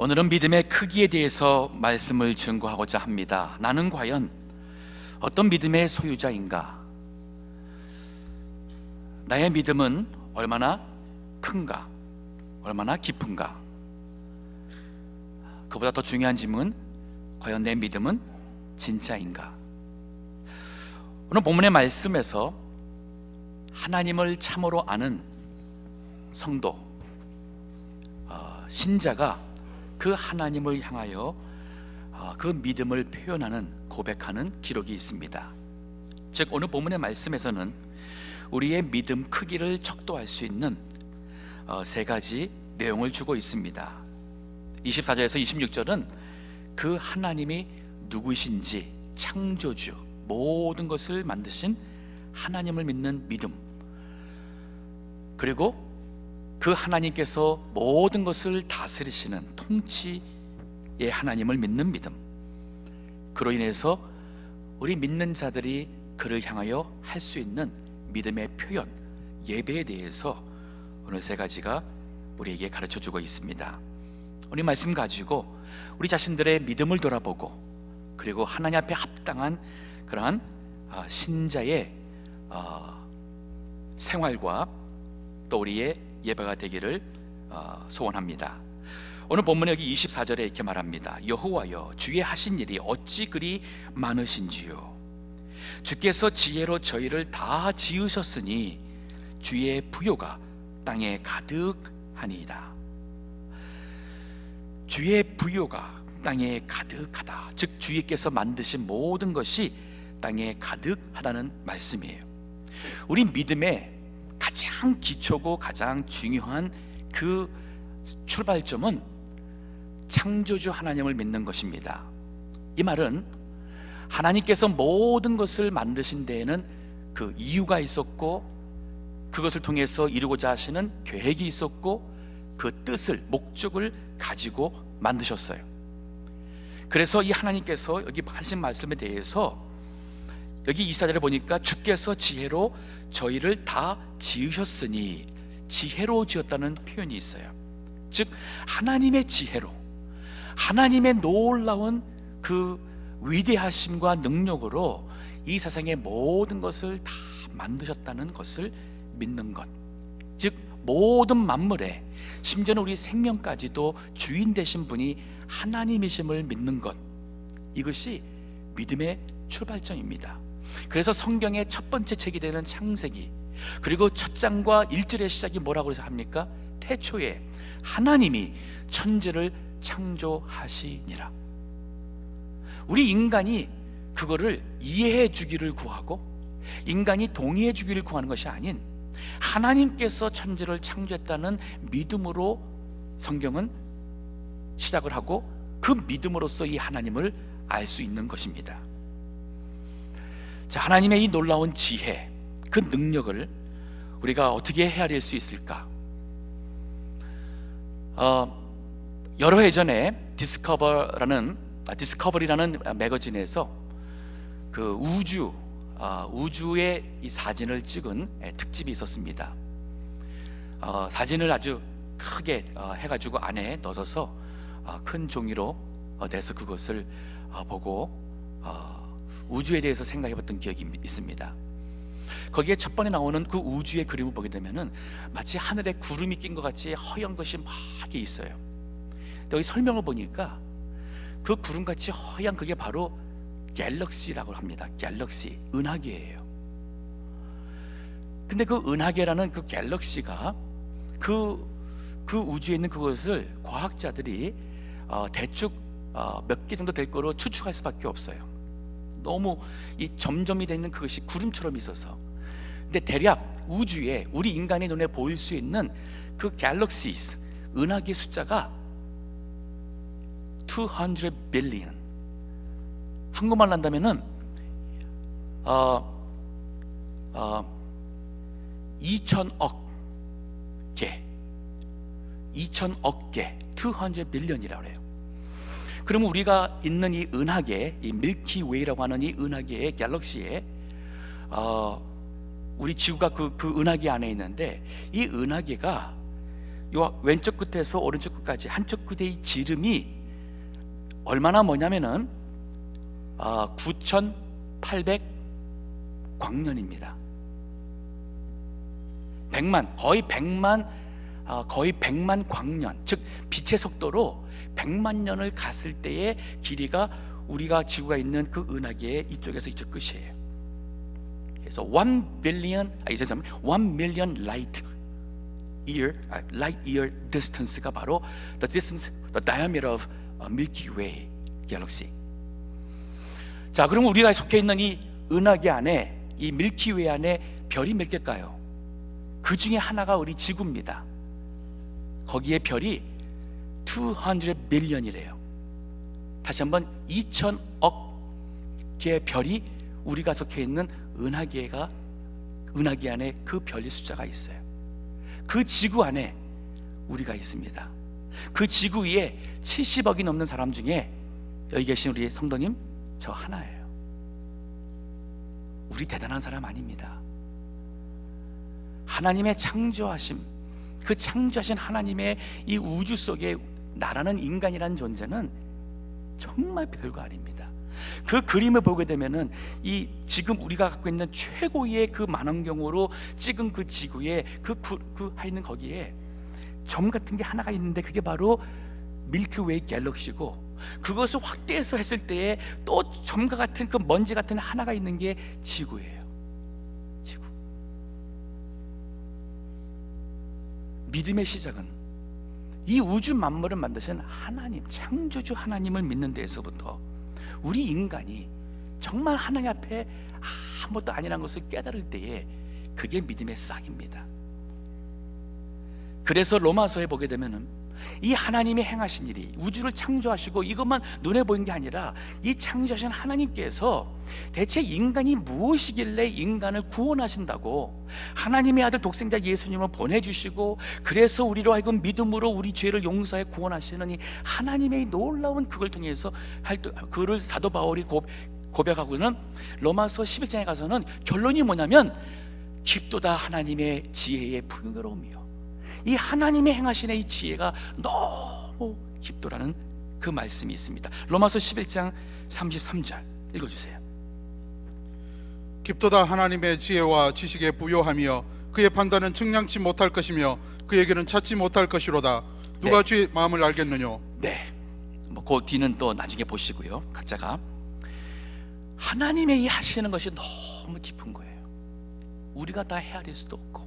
오늘은 믿음의 크기에 대해서 말씀을 증거하고자 합니다. 나는 과연 어떤 믿음의 소유자인가? 나의 믿음은 얼마나 큰가? 얼마나 깊은가? 그보다 더 중요한 질문은 과연 내 믿음은 진짜인가? 오늘 본문의 말씀에서 하나님을 참으로 아는 성도, 신자가 그 하나님을 향하여 그 믿음을 표현하는, 고백하는 기록이 있습니다. 즉 오늘 본문의 말씀에서는 우리의 믿음 크기를 척도할 수 있는 세 가지 내용을 주고 있습니다. 24절에서 26절은 그 하나님이 누구신지, 창조주, 모든 것을 만드신 하나님을 믿는 믿음, 그리고 그 하나님께서 모든 것을 다스리시는 통치의 하나님을 믿는 믿음, 그로 인해서 우리 믿는 자들이 그를 향하여 할 수 있는 믿음의 표현, 예배에 대해서 오늘 세 가지가 우리에게 가르쳐주고 있습니다. 오늘 말씀 가지고 우리 자신들의 믿음을 돌아보고, 그리고 하나님 앞에 합당한 그러한 신자의 생활과 또 우리의 예배가 되기를 소원합니다. 오늘 본문에 여기 24절에 이렇게 말합니다. 여호와여, 주의 하신 일이 어찌 그리 많으신지요. 주께서 지혜로 저희를 다 지으셨으니 주의 부요가 땅에 가득하니이다. 주의 부요가 땅에 가득하다. 즉 주께서 만드신 모든 것이 땅에 가득하다는 말씀이에요. 우리 믿음의 가장 기초고 가장 중요한 그 출발점은 창조주 하나님을 믿는 것입니다. 이 말은 하나님께서 모든 것을 만드신 데에는 그 이유가 있었고, 그것을 통해서 이루고자 하시는 계획이 있었고, 그 뜻을, 목적을 가지고 만드셨어요. 그래서 이 하나님께서 여기 하신 말씀에 대해서 여기 24절에 보니까 주께서 지혜로 저희를 다 지으셨으니, 지혜로 지었다는 표현이 있어요. 즉 하나님의 지혜로, 하나님의 놀라운 그 위대하심과 능력으로 이 세상의 모든 것을 다 만드셨다는 것을 믿는 것, 즉 모든 만물에, 심지어는 우리 생명까지도 주인 되신 분이 하나님이심을 믿는 것, 이것이 믿음의 출발점입니다. 그래서 성경의 첫 번째 책이 되는 창세기, 그리고 첫 장과 1절의 시작이 뭐라고 해서 합니까? 태초에 하나님이 천지를 창조하시니라. 우리 인간이 그거를 이해해 주기를 구하고, 인간이 동의해 주기를 구하는 것이 아닌 하나님께서 천지를 창조했다는 믿음으로 성경은 시작을 하고, 그 믿음으로써 이 하나님을 알 수 있는 것입니다. 자, 하나님의 이 놀라운 지혜, 그 능력을 우리가 어떻게 헤아릴 수 있을까? 여러 해 전에 디스커버리라는 매거진에서 그 우주의 이 사진을 찍은 특집이 있었습니다. 사진을 아주 크게 해가지고 안에 넣어서 큰 종이로 내서 그것을 보고 우주에 대해서 생각해봤던 기억이 있습니다. 거기에 첫 번에 나오는 그 우주의 그림을 보게 되면은 마치 하늘에 구름이 낀 것 같이 허연 것이 막 있어요. 근데 여기 설명을 보니까 그 구름같이 허연 그게 바로 갤럭시라고 합니다. 갤럭시, 은하계예요. 근데 그 은하계라는 그 갤럭시가 그 우주에 있는 그것을 과학자들이 대충 몇 개 정도 될 거로 추측할 수밖에 없어요. 너무 이 점점이 되는 그것이 구름처럼 있어서. 근데 대략 우주에 우리 인간의 눈에 보일 수 있는 그 갤럭시스, 은하계 숫자가 200 billion, 한국말로 한다면은 2천억 개, 2천억 개, 200 billion이라고 해요. 그러면 우리가 있는 이 은하계, 이 밀키웨이라고 하는 이 은하계의 갤럭시에 우리 지구가 그 은하계 안에 있는데, 이 은하계가 요 왼쪽 끝에서 오른쪽 끝까지 한쪽 끝의 지름이 얼마나 뭐냐면은 9,800 광년입니다. 100만, 거의 100만 광년, 즉 빛의 속도로 100만 년을 갔을 때의 길이가 우리가 지구가 있는 그 은하계의 이쪽에서 이쪽 끝이에요. 그래서 1 billion light year distance가 바로 the diameter of Milky Way galaxy. 자, 그럼 우리가 속해 있는 이 은하계 안에, 이 밀키웨이 안에 별이 몇 개일까요? 그 중에 하나가 우리 지구입니다. 거기에 별이 200 billion이래요. 다시 한번 2,000억 개의 별이 우리가 속해 있는 은하계 안에 그 별의 숫자가 있어요. 그 지구 안에 우리가 있습니다. 그 지구 위에 70억이 넘는 사람 중에 여기 계신 우리 성도님, 저 하나예요. 우리 대단한 사람 아닙니다. 하나님의 창조하심, 그 창조하신 하나님의 이 우주 속에 나라는 인간이라는 존재는 정말 별거 아닙니다. 그 그림을 보게 되면은 이 지금 우리가 갖고 있는 최고의 그 만원경으로 찍은 그 지구에 그 있는 거기에 점 같은 게 하나가 있는데 그게 바로 밀키웨이 갤럭시고, 그것을 확대해서 했을 때에 또 점과 같은 그 먼지 같은 하나가 있는 게 지구예요. 지구. 믿음의 시작은 이 우주 만물을 만드신 하나님, 창조주 하나님을 믿는 데에서부터 우리 인간이 정말 하나님 앞에 아무것도 아니라는 것을 깨달을 때에 그게 믿음의 싹입니다. 그래서 로마서에 보게 되면은 이 하나님이 행하신 일이, 우주를 창조하시고 이것만 눈에 보인 게 아니라 이 창조하신 하나님께서 대체 인간이 무엇이길래 인간을 구원하신다고 하나님의 아들 독생자 예수님을 보내주시고, 그래서 우리로 하여금 믿음으로 우리 죄를 용서해 구원하시는 이 하나님의 놀라운 그걸 통해서 그를 사도 바울이 고백하고는 로마서 11장에 가서는 결론이 뭐냐면 깊도다 하나님의 지혜의 풍요로움이요, 이 하나님의 행하시는 이 지혜가 너무 깊도라는 그 말씀이 있습니다. 로마서 11장 33절 읽어주세요. 깊도다 하나님의 지혜와 지식에 부요하며 그의 판단은 측량치 못할 것이며 그에게는 찾지 못할 것이로다. 누가 주의 마음을 알겠느냐? 네, 그 뒤는 또 나중에 보시고요. 각자가 하나님의 이 하시는 것이 너무 깊은 거예요. 우리가 다 헤아릴 수도 없고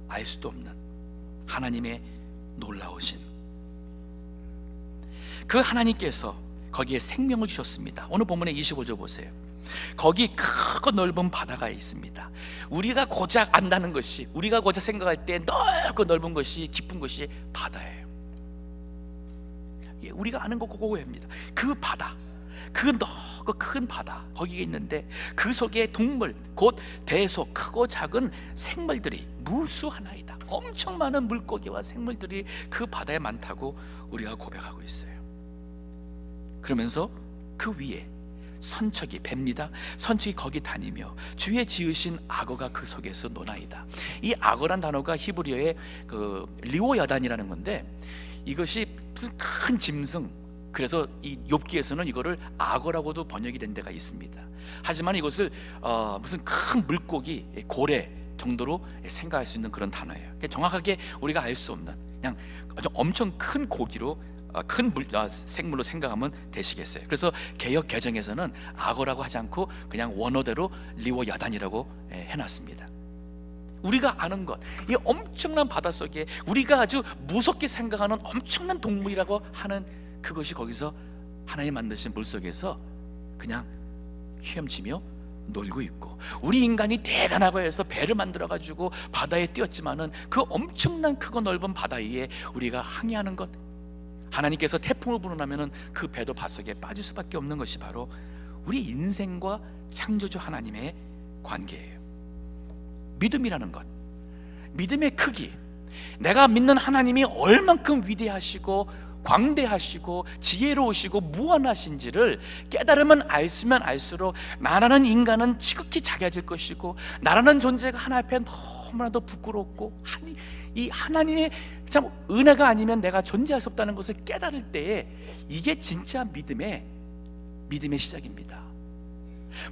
알 수도 없는 하나님의 놀라우신 그 하나님께서 거기에 생명을 주셨습니다. 오늘 본문의 25절 보세요. 거기 크고 넓은 바다가 있습니다. 우리가 고작 안다는 것이, 우리가 고작 생각할 때 넓고 넓은 것이, 깊은 것이 바다예요. 우리가 아는 거 그거입니다. 그 바다, 그 넓고 큰 바다 거기에 있는데 그 속에 동물, 곧 대소, 크고 작은 생물들이 무수하나이다. 엄청 많은 물고기와 생물들이 그 바다에 많다고 우리가 고백하고 있어요. 그러면서 그 위에 선척이, 뱀니다. 선척이 거기 다니며 주의 지으신 악어가 그 속에서 노나이다. 이 악어란 단어가 히브리어의 그 리오야단이라는 건데, 이것이 무슨 큰 짐승, 그래서 이 욥기에서는 이거를 악어라고도 번역이 된 데가 있습니다. 하지만 이것을 무슨 큰 물고기, 고래 정도로 생각할 수 있는 그런 단어예요. 정확하게 우리가 알 수 없는 그냥 아주 엄청 큰 고기로, 큰 생물로 생각하면 되시겠어요. 그래서 개역 개정에서는 악어라고 하지 않고 그냥 원어대로 리오야단이라고 해놨습니다. 우리가 아는 것, 이 엄청난 바닷속에 우리가 아주 무섭게 생각하는 엄청난 동물이라고 하는 그것이 거기서 하나님 만드신 물속에서 그냥 헤엄치며 놀고 있고, 우리 인간이 대단하고 해서 배를 만들어 가지고 바다에 띄었지만은 그 엄청난 크고 넓은 바다 위에 우리가 항해하는 것, 하나님께서 태풍을 불어나면은 그 배도 바닷속에 빠질 수밖에 없는 것이 바로 우리 인생과 창조주 하나님의 관계예요. 믿음이라는 것, 믿음의 크기, 내가 믿는 하나님이 얼만큼 위대하시고 광대하시고 지혜로우시고 무한하신지를 깨달으면 알수면 알수록 나라는 인간은 지극히 작아질 것이고, 나라는 존재가 하나 앞에 너무나도 부끄럽고 이 하나님의 참 은혜가 아니면 내가 존재할 수 없다는 것을 깨달을 때에 이게 진짜 믿음의 시작입니다.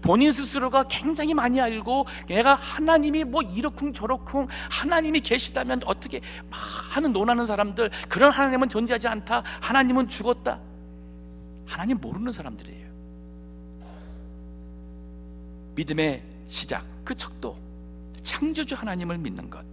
본인 스스로가 굉장히 많이 알고 내가 하나님이 뭐 이렇쿵 저렇쿵 하나님이 계시다면 어떻게 막 하는 논하는 사람들, 그런 하나님은 존재하지 않다, 하나님은 죽었다, 하나님 모르는 사람들이에요. 믿음의 시작, 그 척도 창조주 하나님을 믿는 것.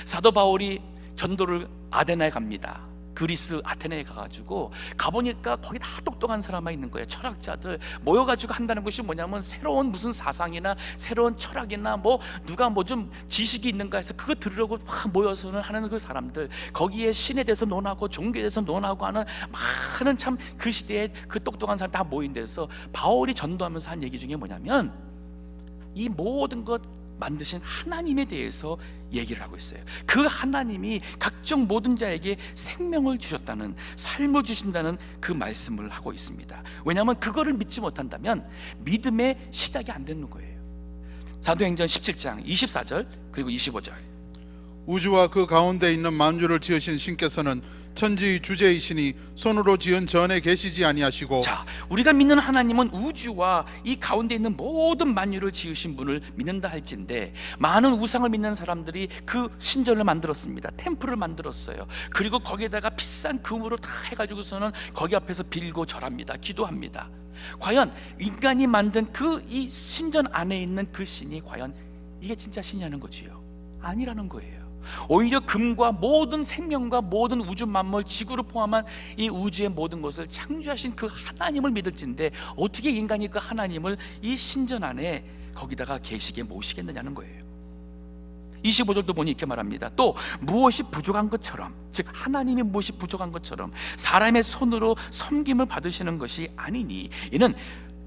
사도 바울이 전도를 아테네에 갑니다. 그리스 아테네에 가가지고 가보니까 거기 다 똑똑한 사람만 있는 거예요. 철학자들 모여가지고 한다는 것이 뭐냐면 새로운 무슨 사상이나 새로운 철학이나 뭐 누가 뭐 좀 지식이 있는가 해서 그거 들으려고 막 모여서는 하는 그 사람들, 거기에 신에 대해서 논하고 종교에 대해서 논하고 하는 많은 참 그 시대에 그 똑똑한 사람 다 모인 데서 바울이 전도하면서 한 얘기 중에 뭐냐면 이 모든 것 만드신 하나님에 대해서 얘기를 하고 있어요. 그 하나님이 각종 모든 자에게 생명을 주셨다는, 삶을 주신다는 그 말씀을 하고 있습니다. 왜냐하면 그거를 믿지 못한다면 믿음의 시작이 안 되는 거예요. 사도행전 17장 24절 그리고 25절. 우주와 그 가운데 있는 만주를 지으신 신께서는 천지의 주제이시니 손으로 지은 전에 계시지 아니하시고. 자, 우리가 믿는 하나님은 우주와 이 가운데 있는 모든 만유를 지으신 분을 믿는다 할진데, 많은 우상을 믿는 사람들이 그 신전을 만들었습니다. 템플을 만들었어요. 그리고 거기에다가 비싼 금으로 다 해가지고서는 거기 앞에서 빌고 절합니다. 기도합니다. 과연 인간이 만든 그 이 신전 안에 있는 그 신이 과연 이게 진짜 신이라는 거지요? 아니라는 거예요. 오히려 금과 모든 생명과 모든 우주 만물, 지구를 포함한 이 우주의 모든 것을 창조하신 그 하나님을 믿을진데 어떻게 인간이 그 하나님을 이 신전 안에 거기다가 계시게 모시겠느냐는 거예요. 25절도 보니 이렇게 말합니다. 또 무엇이 부족한 것처럼, 즉 하나님이 무엇이 부족한 것처럼 사람의 손으로 섬김을 받으시는 것이 아니니 이는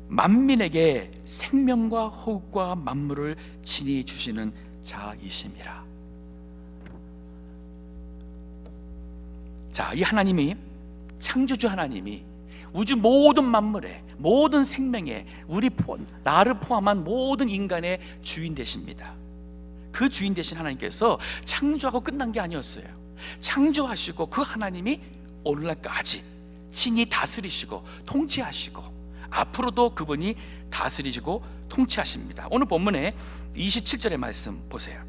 만민에게 생명과 호흡과 만물을 친히 주시는 자이심이라. 자, 이 하나님이, 창조주 하나님이 우주 모든 만물의 모든 생명의 나를 포함한 모든 인간의 주인 되십니다. 그 주인 되신 하나님께서 창조하고 끝난 게 아니었어요. 창조하시고 그 하나님이 오늘날까지 친히 다스리시고 통치하시고 앞으로도 그분이 다스리시고 통치하십니다. 오늘 본문에 27절의 말씀 보세요.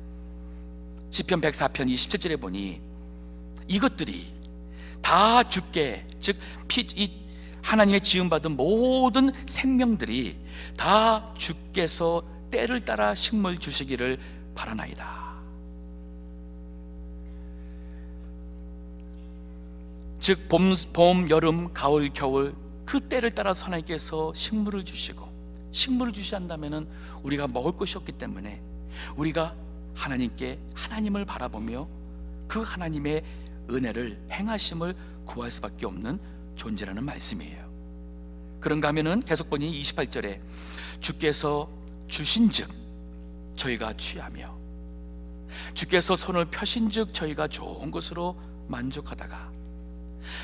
시편 104편 27절에 보니 이것들이 다 주께, 즉 이 하나님의 지음받은 모든 생명들이 다 주께서 때를 따라 식물 주시기를 바라나이다. 즉 봄, 여름, 가을, 겨울 그 때를 따라서 하나님께서 식물을 주시고, 식물을 주시한다면은 우리가 먹을 것이 없기 때문에 우리가 하나님을 바라보며 그 하나님의 은혜를, 행하심을 구할 수밖에 없는 존재라는 말씀이에요. 그런가 하면은 계속 보니 28절에 주께서 주신즉 저희가 취하며 주께서 손을 펴신즉 저희가 좋은 것으로 만족하다가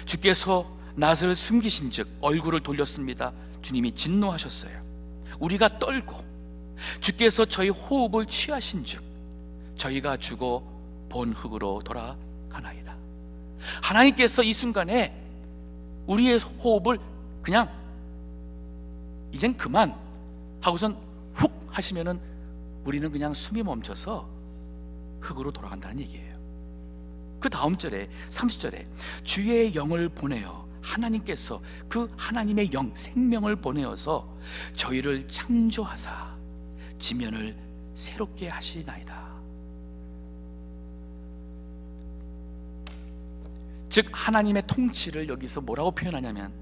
주께서 낯을 숨기신즉 얼굴을 돌렸습니다. 주님이 진노하셨어요. 우리가 떨고 주께서 저희 호흡을 취하신즉 저희가 죽어 본 흙으로 돌아가나이다. 하나님께서 이 순간에 우리의 호흡을 그냥 이젠 그만 하고선 훅 하시면은 우리는 그냥 숨이 멈춰서 흙으로 돌아간다는 얘기예요. 그 다음 절에 30절에 주의 영을 보내어, 하나님께서 그 하나님의 영, 생명을 보내어서 저희를 창조하사 지면을 새롭게 하시나이다. 즉 하나님의 통치를 여기서 뭐라고 표현하냐면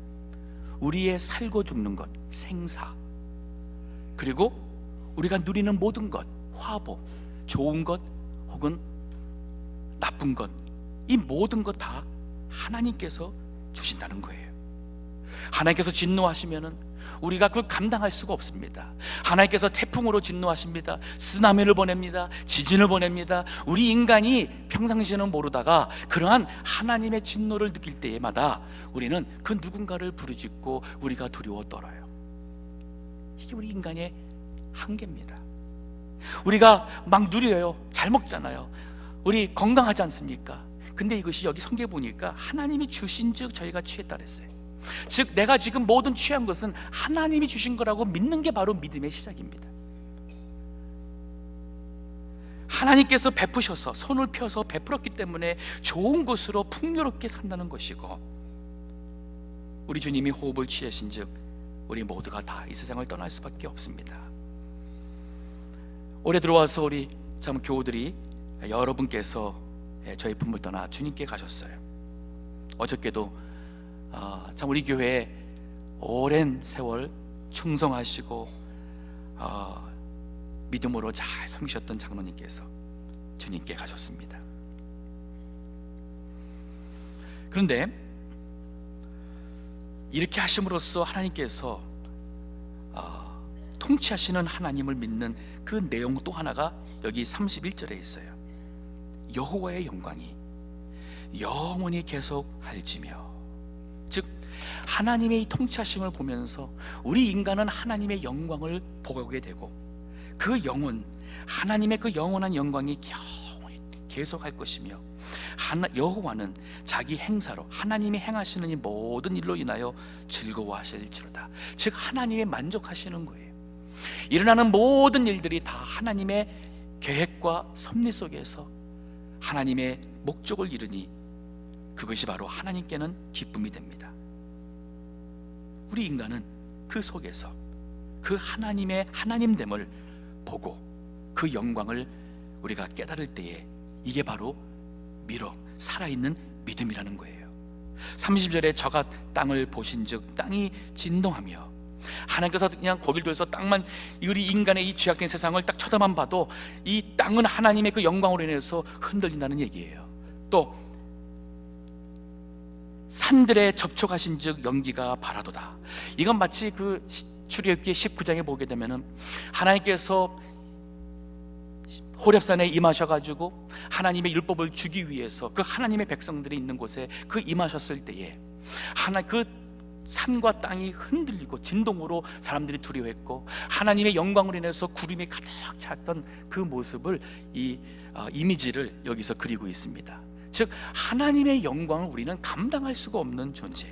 우리의 살고 죽는 것, 생사, 그리고 우리가 누리는 모든 것, 화복, 좋은 것 혹은 나쁜 것, 이 모든 것 다 하나님께서 주신다는 거예요. 하나님께서 진노하시면은 우리가 그걸 감당할 수가 없습니다. 하나님께서 태풍으로 진노하십니다. 쓰나미를 보냅니다. 지진을 보냅니다. 우리 인간이 평상시에는 모르다가 그러한 하나님의 진노를 느낄 때마다 우리는 그 누군가를 부르짖고 우리가 두려워 떨어요. 이게 우리 인간의 한계입니다. 우리가 막 누려요. 잘 먹잖아요. 우리 건강하지 않습니까? 근데 이것이 여기 성경에 보니까 하나님이 주신즉 저희가 취했다 그랬어요. 즉 내가 지금 모든 취한 것은 하나님이 주신 거라고 믿는 게 바로 믿음의 시작입니다. 하나님께서 베푸셔서 손을 펴서 베풀었기 때문에 좋은 것으로 풍요롭게 산다는 것이고, 우리 주님이 호흡을 취하신즉 우리 모두가 다 이 세상을 떠날 수밖에 없습니다. 올해 들어와서 우리 참 교우들이 여러분께서 저희 품을 떠나 주님께 가셨어요. 어저께도 참 우리 교회에 오랜 세월 충성하시고 믿음으로 잘 섬기셨던 장로님께서 주님께 가셨습니다. 그런데 이렇게 하심으로써 하나님께서 통치하시는 하나님을 믿는 그 내용 또 하나가 여기 31절에 있어요. 여호와의 영광이 영원히 계속할지며, 즉 하나님의 이 통치하심을 보면서 우리 인간은 하나님의 영광을 보게 되고, 그 영혼, 하나님의 그 영원한 영광이 영원히 계속할 것이며, 여호와는 자기 행사로 하나님이 행하시는 이 모든 일로 인하여 즐거워하실지로다. 즉 하나님의 만족하시는 거예요. 일어나는 모든 일들이 다 하나님의 계획과 섭리 속에서 하나님의 목적을 이루니 그것이 바로 하나님께는 기쁨이 됩니다. 우리 인간은 그 속에서 그 하나님의 하나님됨을 보고 그 영광을 우리가 깨달을 때에 이게 바로 살아있는 믿음이라는 거예요. 30절에 저가 땅을 보신즉 땅이 진동하며, 하나님께서 그냥 거길 둬서 땅만, 우리 인간의 이 죄악된 세상을 딱 쳐다만 봐도 이 땅은 하나님의 그 영광으로 인해서 흔들린다는 얘기예요. 또 산들에 접촉하신즉 연기가 바라도다. 이건 마치 그 출애굽기 19장에 보게 되면은 하나님께서 호렙산에 임하셔가지고 하나님의 율법을 주기 위해서 그 하나님의 백성들이 있는 곳에 그 임하셨을 때에 그 산과 땅이 흔들리고 진동으로 사람들이 두려워했고, 하나님의 영광으로 인해서 구름이 가득 찼던 그 모습을 이 이미지를 여기서 그리고 있습니다. 즉 하나님의 영광을 우리는 감당할 수가 없는 존재,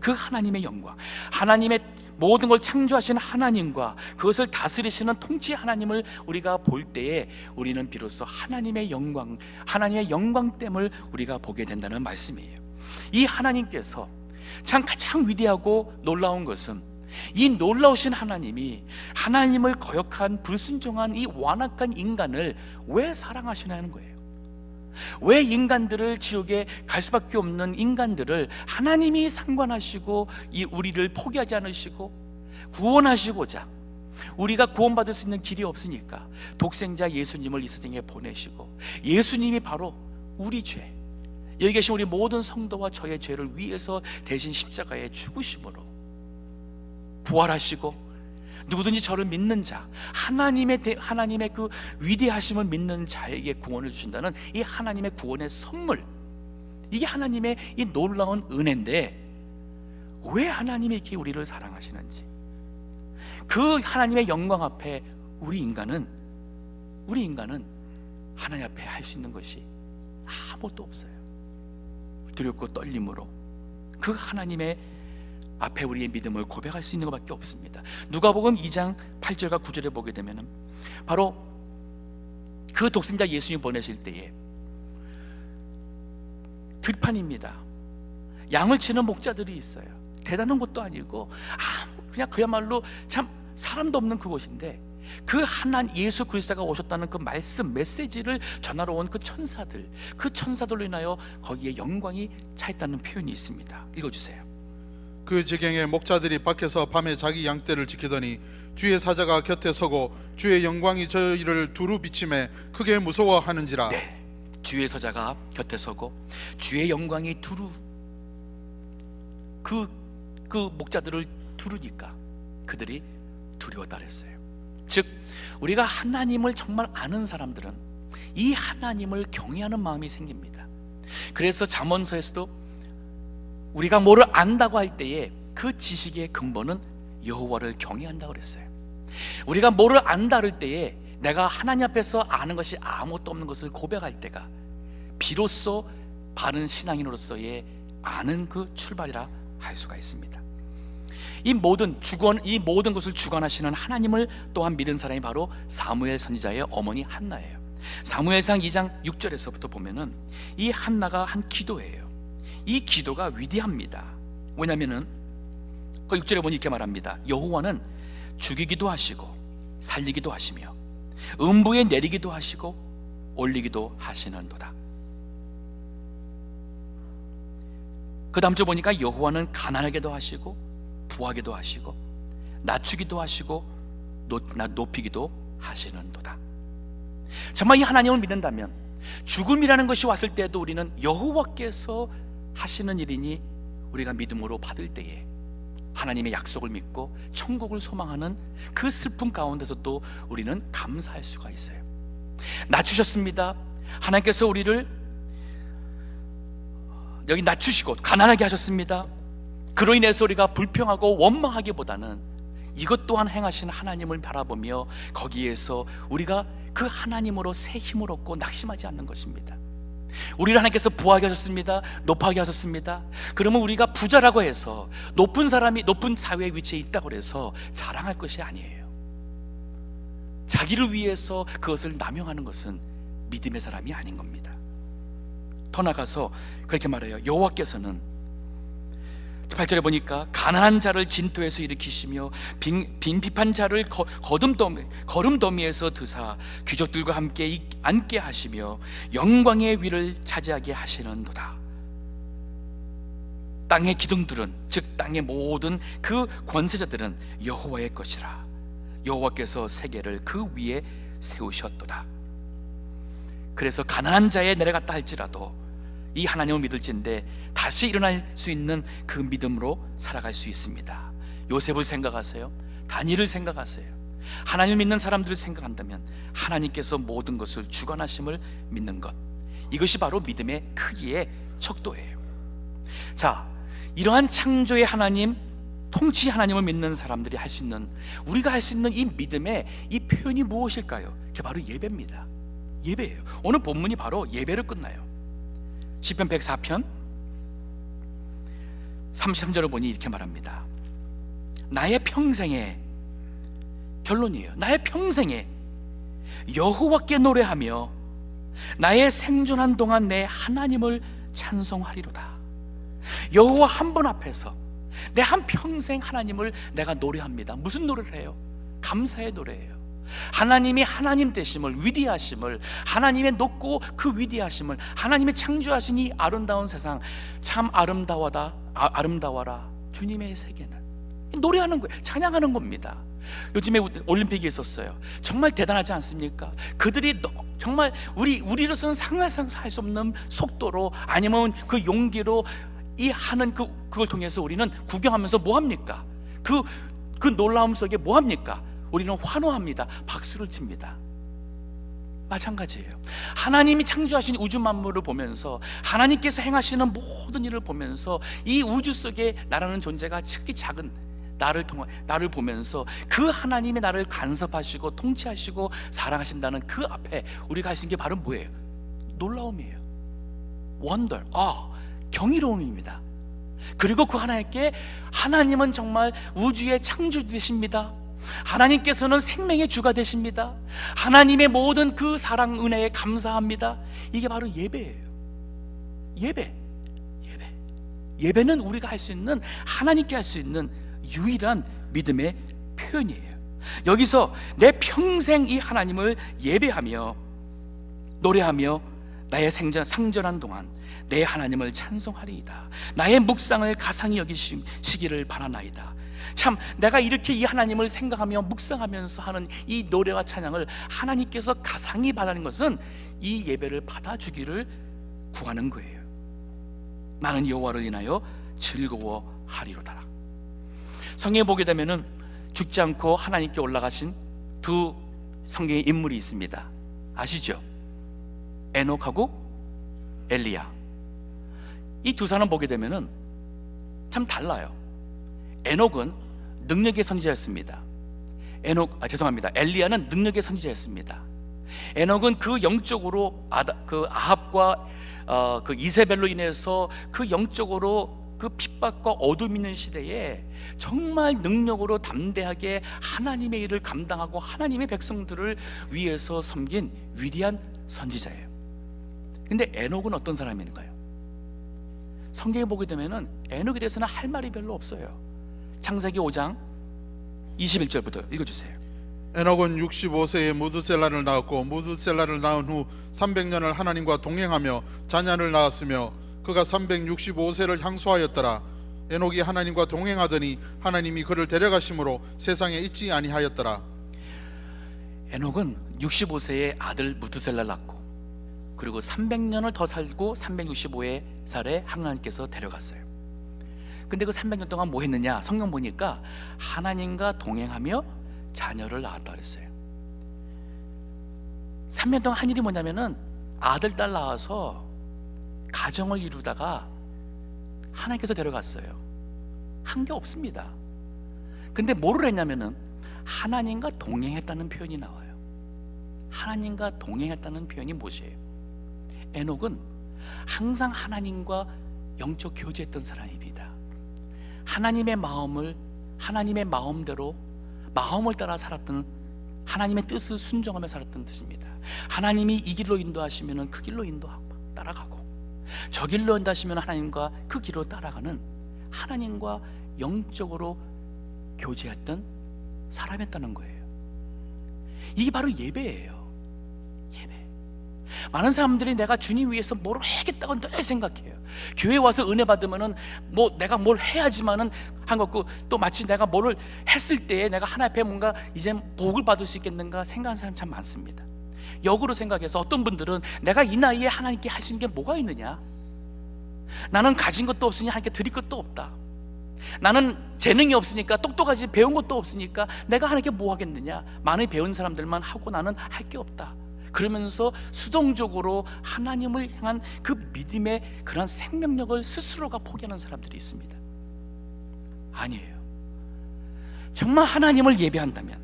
그 하나님의 영광, 하나님의 모든 걸 창조하신 하나님과 그것을 다스리시는 통치 하나님을 우리가 볼 때에 우리는 비로소 하나님의 영광됨을 우리가 보게 된다는 말씀이에요. 이 하나님께서 참 가장 위대하고 놀라운 것은 이 놀라우신 하나님이 하나님을 거역한 불순종한 이 완악한 인간을 왜 사랑하시냐는 거예요. 왜 인간들을 지옥에 갈 수밖에 없는 인간들을 하나님이 상관하시고 이 우리를 포기하지 않으시고 구원하시고자, 우리가 구원받을 수 있는 길이 없으니까 독생자 예수님을 이 세상에 보내시고, 예수님이 바로 우리 죄, 여기 계신 우리 모든 성도와 저의 죄를 위해서 대신 십자가에 죽으심으로 부활하시고, 누구든지 저를 믿는 자, 하나님의 그 위대하심을 믿는 자에게 구원을 주신다는 이 하나님의 구원의 선물, 이게 하나님의 이 놀라운 은혜인데, 왜 하나님이 이렇게 우리를 사랑하시는지, 그 하나님의 영광 앞에 우리 인간은 하나님 앞에 할 수 있는 것이 아무것도 없어요. 두렵고 떨림으로 그 하나님의 앞에 우리의 믿음을 고백할 수 있는 것밖에 없습니다. 누가복음 2장 8절과 9절에 보게 되면 바로 그 독생자 예수님 보내실 때에 들판입니다. 양을 치는 목자들이 있어요. 대단한 것도 아니고 그냥 그야말로 참 사람도 없는 그곳인데, 그 예수 그리스도가 오셨다는 그 말씀 메시지를 전하러 온 그 천사들로 인하여 거기에 영광이 차 있다는 표현이 있습니다. 읽어주세요. 그 지경에 목자들이 밖에서 밤에 자기 양떼를 지키더니 주의 사자가 곁에 서고 주의 영광이 저희를 두루 비침에 크게 무서워하는지라. 네, 주의 사자가 곁에 서고 주의 영광이 두루 그 목자들을 두르니까 그들이 두려웠다 그랬어요. 즉 우리가 하나님을 정말 아는 사람들은 이 하나님을 경외하는 마음이 생깁니다. 그래서 잠언서에서도 우리가 뭐를 안다고 할 때에 그 지식의 근본은 여호와를 경외한다고 그랬어요. 우리가 뭐를 안다 할 때에 내가 하나님 앞에서 아는 것이 아무것도 없는 것을 고백할 때가 비로소 바른 신앙인으로서의 아는 그 출발이라 할 수가 있습니다. 이 모든 것을 주관하시는 하나님을 또한 믿은 사람이 바로 사무엘 선지자의 어머니 한나예요. 사무엘상 2장 6절에서부터 보면은 이 한나가 한 기도예요. 이 기도가 위대합니다. 왜냐하면은 그 6절에 보니 이렇게 말합니다. 여호와는 죽이기도 하시고 살리기도 하시며 음부에 내리기도 하시고 올리기도 하시는도다. 그 다음 주 보니까 여호와는 가난하게도 하시고 부하게도 하시고 낮추기도 하시고 높이기도 하시는도다. 정말 이 하나님을 믿는다면 죽음이라는 것이 왔을 때도 우리는 여호와께서 하시는 일이니 우리가 믿음으로 받을 때에 하나님의 약속을 믿고 천국을 소망하는 그 슬픔 가운데서도 우리는 감사할 수가 있어요. 낮추셨습니다. 하나님께서 우리를 여기 낮추시고 가난하게 하셨습니다. 그로 인해서 우리가 불평하고 원망하기보다는 이것 또한 행하신 하나님을 바라보며 거기에서 우리가 그 하나님으로 새 힘을 얻고 낙심하지 않는 것입니다. 우리를 하나님께서 부하게 하셨습니다. 높게 하셨습니다. 그러면 우리가 부자라고 해서 높은 사회의 위치에 있다고 해서 자랑할 것이 아니에요. 자기를 위해서 그것을 남용하는 것은 믿음의 사람이 아닌 겁니다. 더 나가서 그렇게 말해요. 여호와께서는 8절에 보니까 가난한 자를 진토에서 일으키시며 빈핍한 자를 거름더미에서 드사 귀족들과 함께 앉게 하시며 영광의 위를 차지하게 하시는도다. 땅의 기둥들은, 즉 땅의 모든 그 권세자들은 여호와의 것이라. 여호와께서 세계를 그 위에 세우셨도다. 그래서 가난한 자에 내려갔다 할지라도 이 하나님을 믿을진데 다시 일어날 수 있는 그 믿음으로 살아갈 수 있습니다. 요셉을 생각하세요. 다니엘을 생각하세요. 하나님을 믿는 사람들을 생각한다면 하나님께서 모든 것을 주관하심을 믿는 것, 이것이 바로 믿음의 크기의 척도예요. 자, 이러한 창조의 하나님, 통치 하나님을 믿는 사람들이 할 수 있는, 우리가 할 수 있는 이 믿음의 이 표현이 무엇일까요? 그게 바로 예배입니다. 예배예요. 오늘 본문이 바로 예배로 끝나요. 시편 104편 33절을 보니 이렇게 말합니다. 나의 평생에, 결론이에요. 나의 평생에 여호와께 노래하며 나의 생존한 동안 내 하나님을 찬송하리로다. 여호와 한 분 앞에서 내 한 평생 하나님을 내가 노래합니다. 무슨 노래를 해요? 감사의 노래예요. 하나님이 하나님 되심을, 위대하심을, 하나님의 높고 그 위대하심을, 하나님의 창조하신 이 아름다운 세상, 참 아름다워라 주님의 세계는, 노래하는 거예요. 찬양하는 겁니다. 요즘에 올림픽이 있었어요. 정말 대단하지 않습니까? 그들이 정말 우리로서는 상상할 수 없는 속도로, 아니면 그 용기로 이 하는 그걸 통해서 우리는 구경하면서 뭐합니까? 그 놀라움 속에 뭐합니까? 우리는 환호합니다. 박수를 칩니다. 마찬가지예요. 하나님이 창조하신 우주 만물을 보면서, 하나님께서 행하시는 모든 일을 보면서, 이 우주 속에 나라는 존재가 특히 작은 나를 보면서 그 하나님이 나를 간섭하시고 통치하시고 사랑하신다는 그 앞에 우리가 할 수 있는 게 바로 뭐예요? 놀라움이에요. 원더, 경이로움입니다. 그리고 그 하나님께, 하나님은 정말 우주의 창조주이십니다. 하나님께서는 생명의 주가 되십니다. 하나님의 모든 그 사랑 은혜에 감사합니다. 이게 바로 예배예요. 예배는 우리가 할 수 있는, 하나님께 할 수 있는 유일한 믿음의 표현이에요. 여기서 내 평생 이 하나님을 예배하며 노래하며 나의 상전한 동안 내 하나님을 찬송하리이다. 나의 묵상을 가상히 여기시기를 바라나이다. 참, 내가 이렇게 이 하나님을 생각하며 묵상하면서 하는 이 노래와 찬양을 하나님께서 가상히 받는 것은 이 예배를 받아주기를 구하는 거예요. 나는 여호와를 인하여 즐거워하리로다. 성경에 보게 되면은 죽지 않고 하나님께 올라가신 두 성경의 인물이 있습니다. 아시죠? 에녹하고 엘리야. 이 두 사람 보게 되면은 참 달라요. 에녹은 능력의 선지자였습니다. 엘리야는 능력의 선지자였습니다. 에녹은 그 영적으로 그 아합과 그 이세벨로 인해서 그 영적으로 그 핍박과 어둠 있는 시대에 정말 능력으로 담대하게 하나님의 일을 감당하고 하나님의 백성들을 위해서 섬긴 위대한 선지자예요. 근데 에녹은 어떤 사람인가요? 성경에 보게 되면은 에녹에 대해서는 할 말이 별로 없어요. 창세기 5장 21절부터 읽어주세요. 에녹은 65세에 무드셀라를 낳았고 무드셀라를 낳은 후 300년을 하나님과 동행하며 자녀를 낳았으며 그가 365세를 향수하였더라. 에녹이 하나님과 동행하더니 하나님이 그를 데려가심으로 세상에 있지 아니하였더라. 에녹은 65세에 아들 무드셀라를 낳고 그리고 300년을 더 살고 365살에 하나님께서 데려갔어요. 근데 그 300년 동안 뭐 했느냐? 성경 보니까 하나님과 동행하며 자녀를 낳았다 그랬어요. 3년 동안 한 일이 뭐냐면은 아들 딸 낳아서 가정을 이루다가 하나님께서 데려갔어요. 한 게 없습니다. 근데 뭐를 했냐면은 하나님과 동행했다는 표현이 나와요. 하나님과 동행했다는 표현이 무엇이에요? 에녹은 항상 하나님과 영적 교제했던 사람입니다. 하나님의 마음을 하나님의 마음대로 마음을 따라 살았던, 하나님의 뜻을 순종하며 살았던 뜻입니다. 하나님이 이 길로 인도하시면 그 길로 인도하고 따라가고, 저 길로 인도하시면 하나님과 그 길로 따라가는, 하나님과 영적으로 교제했던 사람이었다는 거예요. 이게 바로 예배예요. 예배. 많은 사람들이 내가 주님 위해서 뭘 해야겠다고 늘 생각해요. 교회 와서 은혜 받으면은 뭐 내가 뭘 해야지만은 한 거고, 또 마치 내가 뭐를 했을 때에 내가 하나님 앞에 뭔가 이제 복을 받을 수 있겠는가 생각하는 사람 참 많습니다. 역으로 생각해서 어떤 분들은 내가 이 나이에 하나님께 할 수 있는 게 뭐가 있느냐, 나는 가진 것도 없으니 하나님께 드릴 것도 없다, 나는 재능이 없으니까, 똑똑하지 배운 것도 없으니까 내가 하나님께 뭐 하겠느냐, 많이 배운 사람들만 하고 나는 할 게 없다, 그러면서 수동적으로 하나님을 향한 그 믿음의 그런 생명력을 스스로가 포기하는 사람들이 있습니다. 아니에요. 정말 하나님을 예배한다면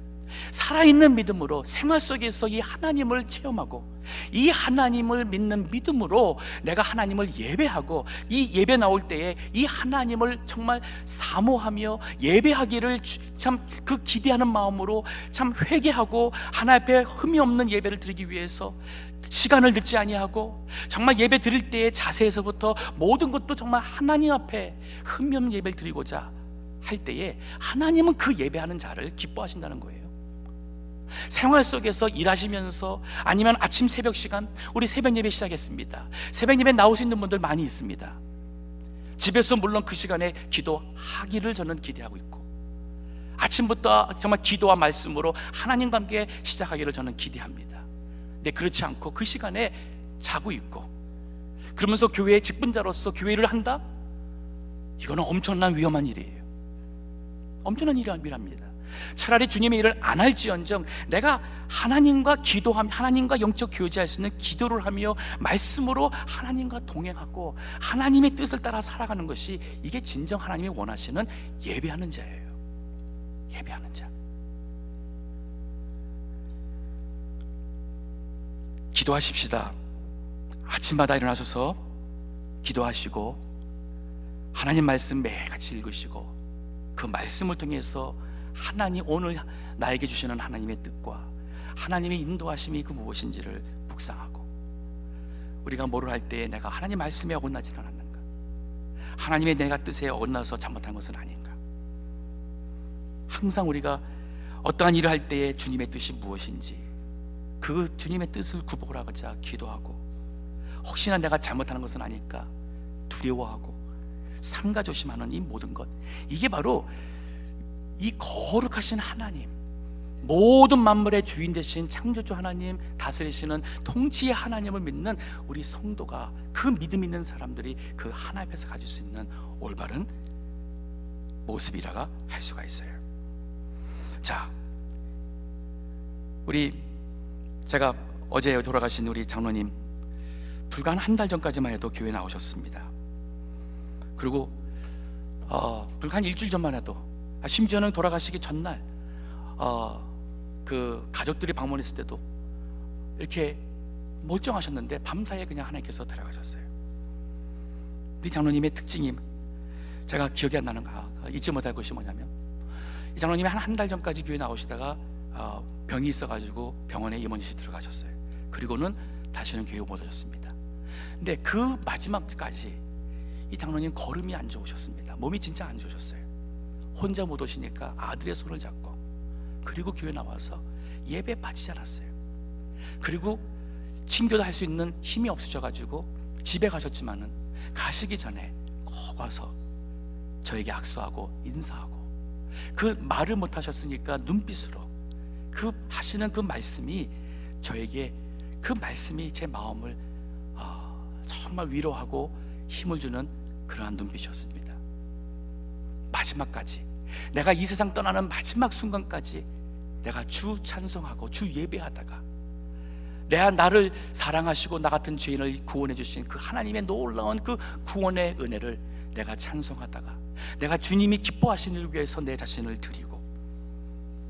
살아있는 믿음으로 생활 속에서 이 하나님을 체험하고 이 하나님을 믿는 믿음으로 내가 하나님을 예배하고, 이 예배 나올 때에 이 하나님을 정말 사모하며 예배하기를 참 그 기대하는 마음으로 참 회개하고 하나님 앞에 흠이 없는 예배를 드리기 위해서 시간을 늦지 아니하고, 정말 예배 드릴 때의 자세에서부터 모든 것도 정말 하나님 앞에 흠이 없는 예배를 드리고자 할 때에 하나님은 그 예배하는 자를 기뻐하신다는 거예요. 생활 속에서 일하시면서, 아니면 아침 새벽 시간, 우리 새벽 예배 시작했습니다. 새벽 예배 나올 수 있는 분들 많이 있습니다. 집에서 물론 그 시간에 기도하기를 저는 기대하고 있고, 아침부터 정말 기도와 말씀으로 하나님과 함께 시작하기를 저는 기대합니다. 근데 그렇지 않고 그 시간에 자고 있고, 그러면서 교회의 직분자로서 교회를 한다? 이거는 엄청난 위험한 일이에요. 엄청난 일입니다. 차라리 주님의 일을 안 할지언정 내가 하나님과 기도하며 하나님과 영적 교제할 수 있는 기도를 하며 말씀으로 하나님과 동행하고 하나님의 뜻을 따라 살아가는 것이, 이게 진정 하나님이 원하시는 예배하는 자예요. 예배하는 자. 기도하십시다. 아침마다 일어나셔서 기도하시고 하나님 말씀 매일같이 읽으시고, 그 말씀을 통해서 하나님 오늘 나에게 주시는 하나님의 뜻과 하나님의 인도하심이 그 무엇인지를 묵상하고, 우리가 뭐를 할 때 내가 하나님 말씀에 어긋나지는 않는가, 하나님의 내가 뜻에 어긋나서 잘못한 것은 아닌가, 항상 우리가 어떠한 일을 할 때에 주님의 뜻이 무엇인지 그 주님의 뜻을 구복하고자 기도하고, 혹시나 내가 잘못하는 것은 아닐까 두려워하고 삼가조심하는 이 모든 것, 이게 바로 이 거룩하신 하나님, 모든 만물의 주인 되신 창조주 하나님, 다스리시는 통치의 하나님을 믿는 우리 성도가, 그 믿음 있는 사람들이 그 하나님 앞에서 가질 수 있는 올바른 모습이라가 할 수가 있어요. 자, 제가 어제 돌아가신 우리 장로님, 불과 한 달 전까지만 해도 교회 나오셨습니다. 그리고 불과 한 일주일 전만 해도, 심지어는 돌아가시기 전날 그 가족들이 방문했을 때도 이렇게 멀쩡하셨는데 밤사이에 그냥 하나님께서 데려가셨어요. 우리 장로님의 특징이 제가 기억이 안 나는 거, 잊지 못할 것이 뭐냐면, 이 장로님이 한 달 전까지 교회 나오시다가 병이 있어가지고 병원에 입원실 들어가셨어요. 그리고는 다시는 교회 못 오셨습니다. 근데 그 마지막까지 이 장로님 걸음이 안 좋으셨습니다. 몸이 진짜 안 좋으셨어요. 혼자 못 오시니까 아들의 손을 잡고, 그리고 교회 나와서 예배 빠지지 않았어요. 그리고 친교도 할 수 있는 힘이 없으셔가지고 집에 가셨지만은 가시기 전에 꼭 와서 저에게 악수하고 인사하고, 그 말을 못 하셨으니까 눈빛으로 그 하시는 그 말씀이 저에게, 그 말씀이 제 마음을 정말 위로하고 힘을 주는 그러한 눈빛이었습니다. 마지막까지, 내가 이 세상 떠나는 마지막 순간까지 내가 주 찬송하고 주 예배하다가, 나를 사랑하시고 나 같은 죄인을 구원해 주신 그 하나님의 놀라운 그 구원의 은혜를 내가 찬송하다가, 내가 주님이 기뻐하시는 일 위해서 내 자신을 드리고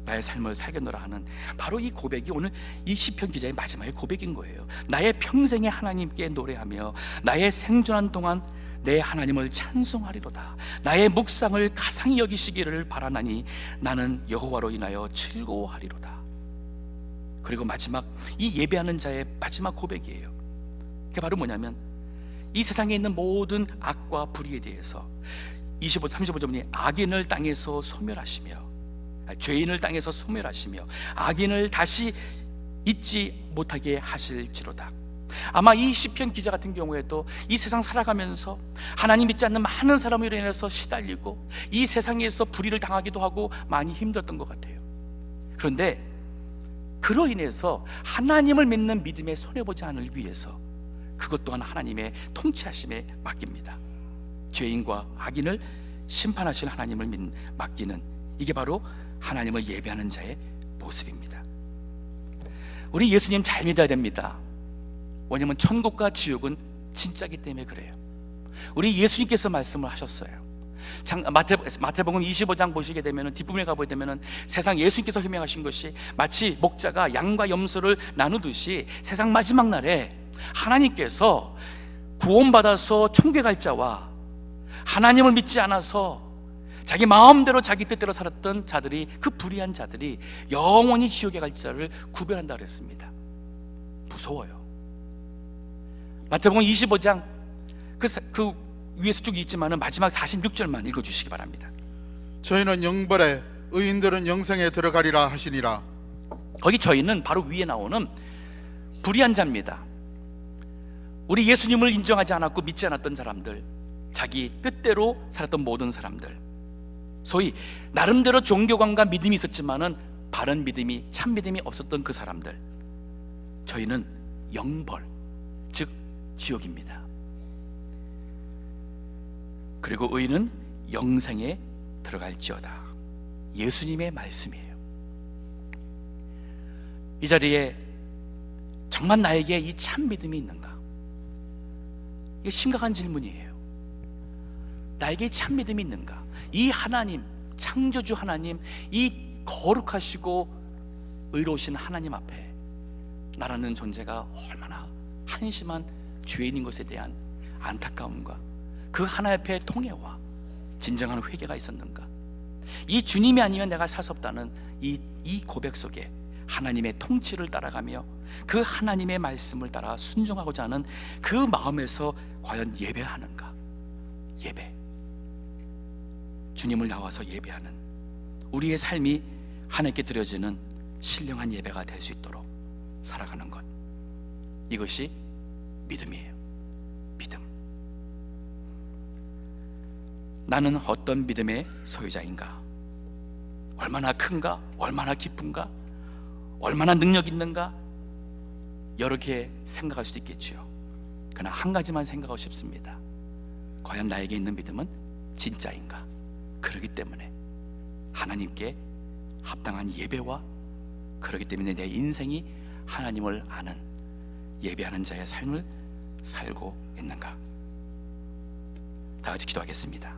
나의 삶을 살겠노라 하는 바로 이 고백이 오늘 이 시편 기자의 마지막의 고백인 거예요. 나의 평생에 하나님께 노래하며 나의 생존한 동안 내 하나님을 찬송하리로다. 나의 묵상을 가상히 여기시기를 바라나니 나는 여호와로 인하여 즐거워하리로다. 그리고 마지막, 이 예배하는 자의 마지막 고백이에요. 그게 바로 뭐냐면, 이 세상에 있는 모든 악과 불의에 대해서 35절에 악인을 땅에서 소멸하시며, 죄인을 땅에서 소멸하시며 악인을 다시 잊지 못하게 하실지로다. 아마 이 시편 기자 같은 경우에도 이 세상 살아가면서 하나님 믿지 않는 많은 사람으로 인해서 시달리고 이 세상에서 불의를 당하기도 하고 많이 힘들었던 것 같아요. 그런데 그로 인해서 하나님을 믿는 믿음에 손해보지 않을 위해서 그것 또한 하나님의 통치하심에 맡깁니다. 죄인과 악인을 심판하실 하나님을 맡기는, 이게 바로 하나님을 예배하는 자의 모습입니다. 우리 예수님 잘 믿어야 됩니다. 왜냐하면 천국과 지옥은 진짜기 때문에 그래요. 우리 예수님께서 말씀을 하셨어요. 마태복음 25장 보시게 되면, 뒷부분에 가보게 되면 세상 예수님께서 설명하신 것이 마치 목자가 양과 염소를 나누듯이 세상 마지막 날에 하나님께서 구원받아서 천국에 갈 자와 하나님을 믿지 않아서 자기 마음대로 자기 뜻대로 살았던 자들이, 그 불의한 자들이 영원히 지옥에 갈 자를 구별한다 그랬습니다. 무서워요. 마태복음 25장 그 위에서 쭉 있지만은 마지막 46절만 읽어주시기 바랍니다. 저희는 영벌에 의인들은 영생에 들어가리라 하시니라. 거기 저희는 바로 위에 나오는 불의한 자입니다. 우리 예수님을 인정하지 않았고 믿지 않았던 사람들, 자기 뜻대로 살았던 모든 사람들, 소위 나름대로 종교관과 믿음이 있었지만은 바른 믿음이, 참 믿음이 없었던 그 사람들, 저희는 영벌, 즉 지옥입니다. 그리고 의인은 영생에 들어갈지어다. 예수님의 말씀이에요. 이 자리에 정말 나에게 이 참 믿음이 있는가? 이게 심각한 질문이에요. 나에게 참 믿음이 있는가? 이 하나님, 창조주 하나님, 이 거룩하시고 의로우신 하나님 앞에 나라는 존재가 얼마나 한심한 죄인인 것에 대한 안타까움과 그 하나 앞에 통회와 진정한 회개가 있었는가? 이 주님이 아니면 내가 살 수 없다는 이 고백 속에 하나님의 통치를 따라가며 그 하나님의 말씀을 따라 순종하고자 하는 그 마음에서 과연 예배하는가? 예배, 주님을 나와서 예배하는 우리의 삶이 하나님께 드려지는 신령한 예배가 될 수 있도록 살아가는 것, 이것이 믿음이에요. 믿음. 나는 어떤 믿음의 소유자인가? 얼마나 큰가? 얼마나 깊은가? 얼마나 능력 있는가? 여러 개 생각할 수도 있겠지요. 그러나 한 가지만 생각하고 싶습니다. 과연 나에게 있는 믿음은 진짜인가? 그렇기 때문에 하나님께 합당한 예배와, 그렇기 때문에 내 인생이 하나님을 아는 예배하는 자의 삶을 살고 있는가? 다 같이 기도하겠습니다.